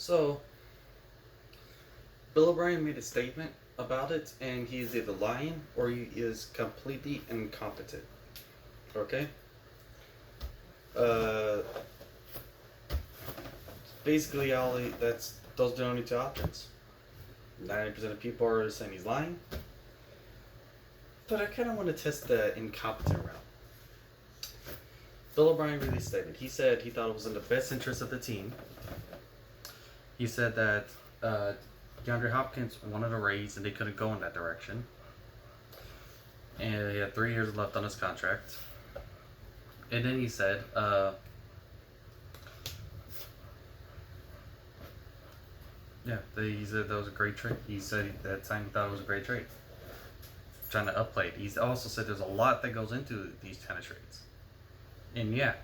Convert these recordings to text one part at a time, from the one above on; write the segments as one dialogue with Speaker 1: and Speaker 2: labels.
Speaker 1: So, Bill O'Brien made a statement about it, and he is either lying or he is completely incompetent. Okay? Uh, Basically, that's those are the only two options. 90% of people are saying he's lying, but I kind of want to test the incompetent route. Bill O'Brien released a statement. He said he thought it was in the best interest of the team. He said that DeAndre Hopkins wanted a raise and they couldn't go in that direction. And he had 3 years left on his contract. And then he said, he said that was a great trade. He said that time he thought it was a great trade. Trying to upplay it. He also said there's a lot that goes into these kind of trades. And yeah,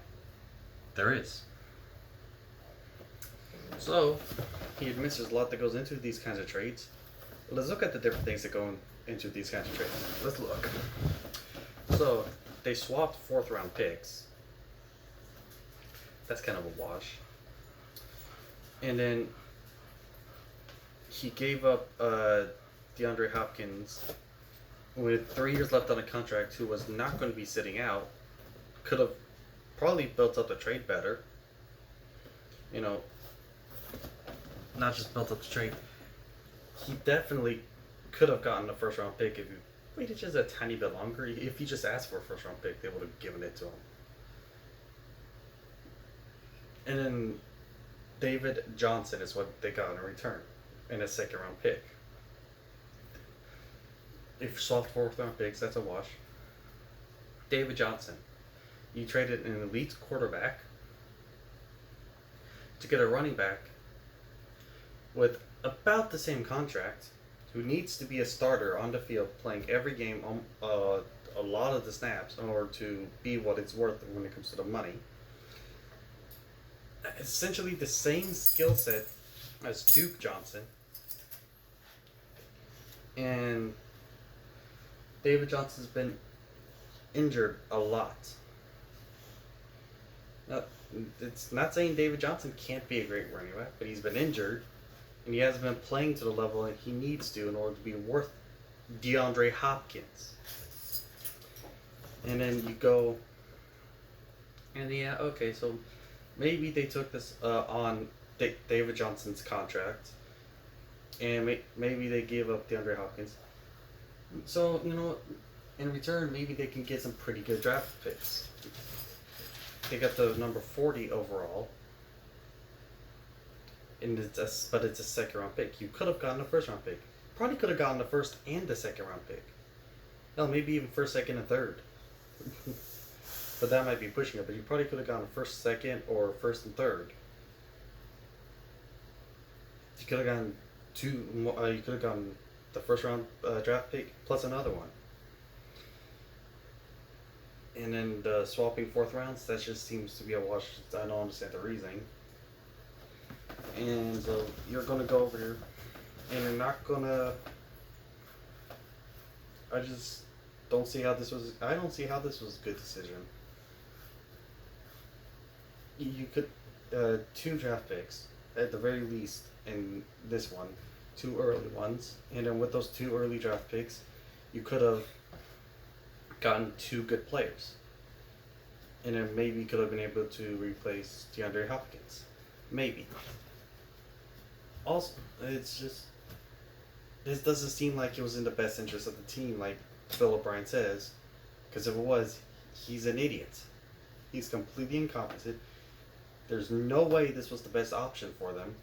Speaker 1: there is. So, he admits there's a lot that goes into these kinds of trades. Let's look at the different things that go into these kinds of trades. Let's look. So, they swapped 4th round picks. That's kind of a wash. And then he gave up DeAndre Hopkins with 3 years left on a contract, who was not going to be sitting out. Could have probably built up the trade better. You know, not just built up the trade. He definitely could have gotten a 1st round pick if he waited just a tiny bit longer. If he just asked for a 1st round pick, they would have given it to him. And then David Johnson is what they got in return, in a 2nd round pick. If soft 4th round picks, that's a wash. David Johnson, you traded an elite quarterback to get a running back with about the same contract, who needs to be a starter on the field, playing every game, a lot of the snaps, in order to be what it's worth when it comes to the money. Essentially the same skill set as Duke Johnson. And David Johnson's been injured a lot. Now, it's not saying David Johnson can't be a great running back, but he's been injured, and he hasn't been playing to the level that he needs to in order to be worth DeAndre Hopkins. And then you go, and yeah, okay, so maybe they took this on David Johnson's contract, and maybe they gave up DeAndre Hopkins. So, in return, maybe they can get some pretty good draft picks. They got the number 40 overall, and but it's a 2nd round pick. You could have gotten a 1st round pick. Probably could have gotten the 1st and the 2nd round pick. Hell, maybe even 1st, 2nd, and 3rd. But that might be pushing it. But you probably could have gotten 1st, 2nd, or 1st and 3rd. You could have gotten two. You could have gotten the 1st round draft pick plus another one. And then the swapping 4th rounds, that just seems to be a wash. I don't understand the reasoning. And so you're going to go over here, and you're not going to... I just don't see how this was... I don't see how this was a good decision. You could... 2 draft picks, at the very least, in this one. 2 early ones. And then with those 2 early draft picks, you could have gotten 2 good players. And then maybe could have been able to replace DeAndre Hopkins. Maybe. Also, it's just... This doesn't seem like it was in the best interest of the team, like Bill O'Brien says. Because if it was, he's an idiot. He's completely incompetent. There's no way this was the best option for them.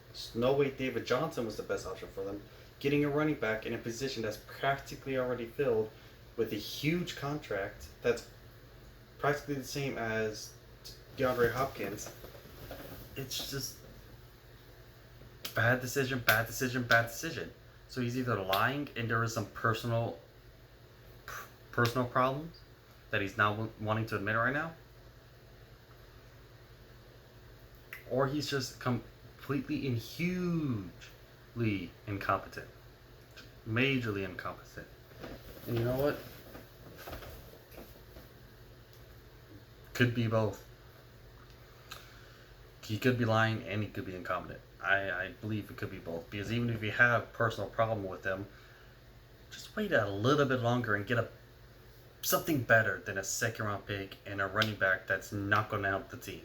Speaker 1: There's no way David Johnson was the best option for them. Getting a running back in a position that's practically already filled with a huge contract that's practically the same as DeAndre Hopkins. It's just bad decision, bad decision, bad decision. So he's either lying and there is some personal problems that he's not wanting to admit right now, or he's just completely and hugely incompetent, majorly incompetent. And you know what? Could be both. he could be lying and he could be incompetent. I believe it could be both. Because even if you have a personal problem with him, just wait a little bit longer and get something better than a second round pick and a running back that's not going to help the team.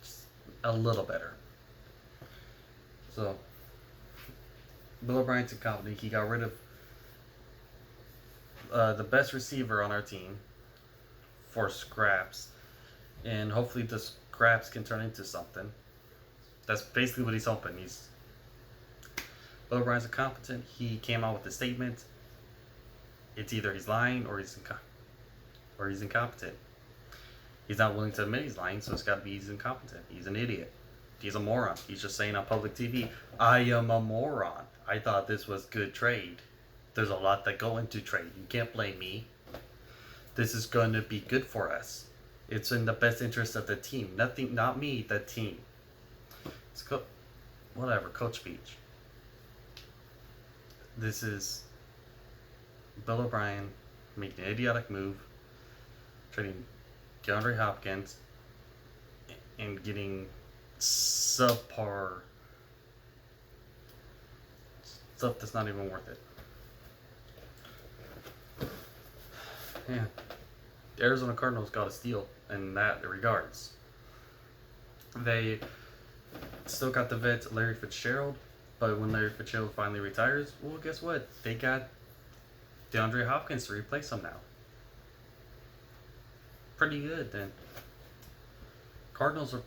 Speaker 1: Just a little better. So, Bill O'Brien's incompetent. He got rid of the best receiver on our team for scraps. And hopefully the scraps can turn into something. That's basically what he's hoping. Bill O'Brien's incompetent. He came out with a statement. It's either he's lying or he's incompetent. He's not willing to admit he's lying, so it's got to be he's incompetent. He's an idiot. He's a moron. He's just saying on public TV, I am a moron. I thought this was good trade. There's a lot that go into trade. You can't blame me. This is going to be good for us. It's in the best interest of the team. Not me, the team. It's whatever, coach speech. This is Bill O'Brien making an idiotic move, trading DeAndre Hopkins, and getting subpar stuff that's not even worth it. Yeah. The Arizona Cardinals got a steal in that regards. They still got the vet Larry Fitzgerald, but when Larry Fitzgerald finally retires, well, guess what? They got DeAndre Hopkins to replace him now. Pretty good then. Cardinals are,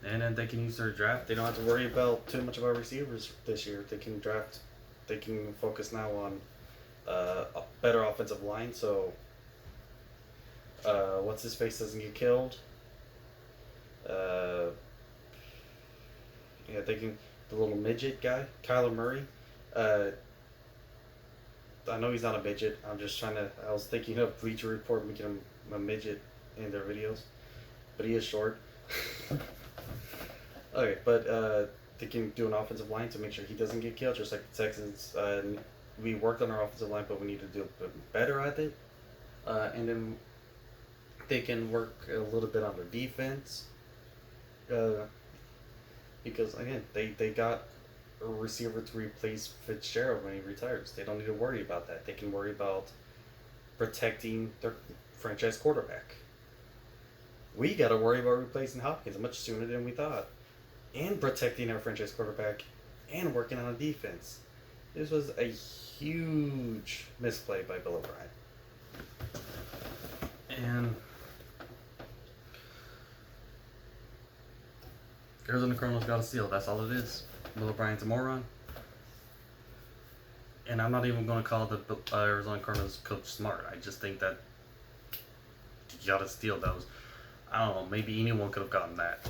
Speaker 1: and then they can use their draft. They don't have to worry about too much of our receivers this year. They can draft. They can focus now on a better offensive line. So, what's his face doesn't get killed. Yeah, they can. The little midget guy, Kyler Murray. I know he's not a midget. I was thinking of Bleacher Report making him a midget in their videos, but he is short. Okay, but they can do an offensive line to make sure he doesn't get killed, just like the Texans. We worked on our offensive line, but we need to do a bit better at it. And then they can work a little bit on their defense. Because again, they got a receiver to replace Fitzgerald when he retires. They don't need to worry about that. They can worry about protecting their franchise quarterback. We got to worry about replacing Hopkins much sooner than we thought, and protecting our franchise quarterback, and working on a defense. This was a huge misplay by Bill O'Brien. And Arizona Cardinals got a steal. That's all it is. Bill O'Brien's a moron. And I'm not even going to call the Arizona Cardinals coach smart. I just think that you got to steal those. I don't know. Maybe anyone could have gotten that.